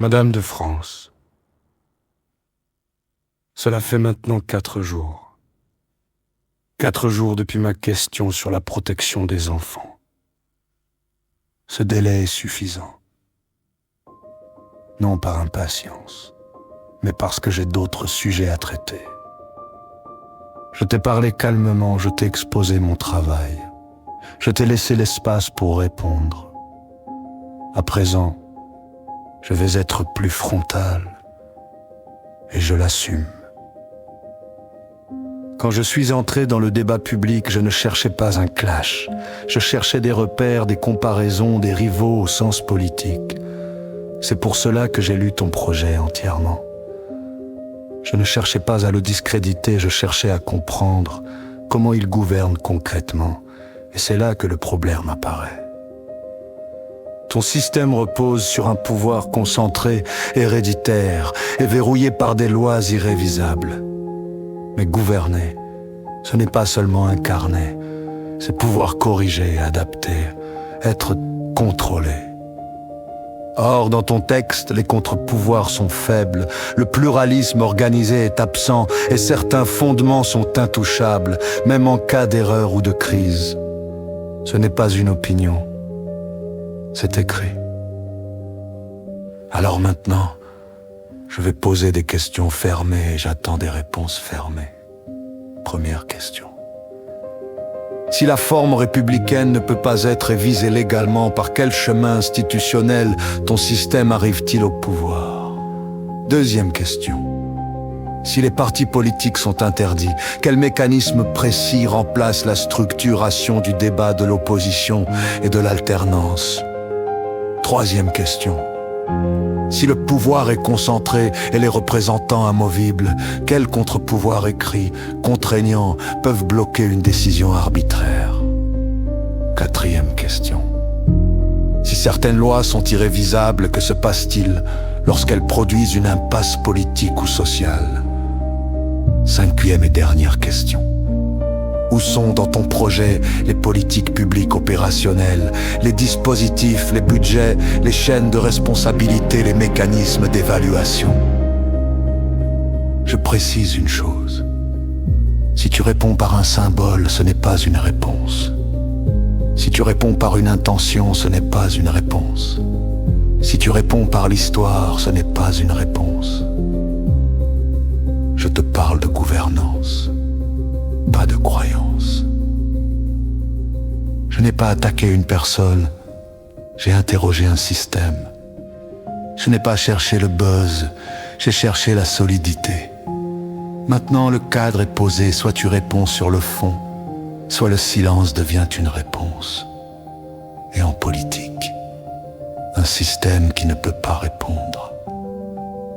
Madame de France, cela fait maintenant 4 jours. 4 jours depuis ma question sur la protection des enfants. Ce délai est suffisant. Non par impatience, mais parce que j'ai d'autres sujets à traiter. Je t'ai parlé calmement, je t'ai exposé mon travail. Je t'ai laissé l'espace pour répondre. À présent, je vais être plus frontal, et je l'assume. Quand je suis entré dans le débat public, je ne cherchais pas un clash. Je cherchais des repères, des comparaisons, des rivaux au sens politique. C'est pour cela que j'ai lu ton projet entièrement. Je ne cherchais pas à le discréditer, je cherchais à comprendre comment il gouverne concrètement. Et c'est là que le problème apparaît. Ton système repose sur un pouvoir concentré, héréditaire et verrouillé par des lois irrévisables. Mais gouverner, ce n'est pas seulement incarner, c'est pouvoir corriger, adapter, être contrôlé. Or, dans ton texte, les contre-pouvoirs sont faibles, le pluralisme organisé est absent et certains fondements sont intouchables, même en cas d'erreur ou de crise. Ce n'est pas une opinion, c'est écrit. Alors maintenant, je vais poser des questions fermées et j'attends des réponses fermées. Première question. Si la forme républicaine ne peut pas être visée légalement, par quel chemin institutionnel ton système arrive-t-il au pouvoir? Deuxième question. Si les partis politiques sont interdits, quel mécanisme précis remplace la structuration du débat de l'opposition et de l'alternance? Troisième question. Si le pouvoir est concentré et les représentants amovibles, quels contre-pouvoirs écrits, contraignants, peuvent bloquer une décision arbitraire? Quatrième question. Si certaines lois sont irrévisables, que se passe-t-il lorsqu'elles produisent une impasse politique ou sociale? Cinquième et dernière question. Où sont dans ton projet les politiques publiques opérationnelles, les dispositifs, les budgets, les chaînes de responsabilité, les mécanismes d'évaluation? Je précise une chose. Si tu réponds par un symbole, ce n'est pas une réponse. Si tu réponds par une intention, ce n'est pas une réponse. Si tu réponds par l'histoire, ce n'est pas une réponse. Je te parle de gouvernance, pas de croyance. Je n'ai pas attaqué une personne, j'ai interrogé un système. Je n'ai pas cherché le buzz, j'ai cherché la solidité. Maintenant le cadre est posé, soit tu réponds sur le fond, soit le silence devient une réponse. Et en politique, un système qui ne peut pas répondre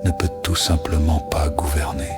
ne peut tout simplement pas gouverner.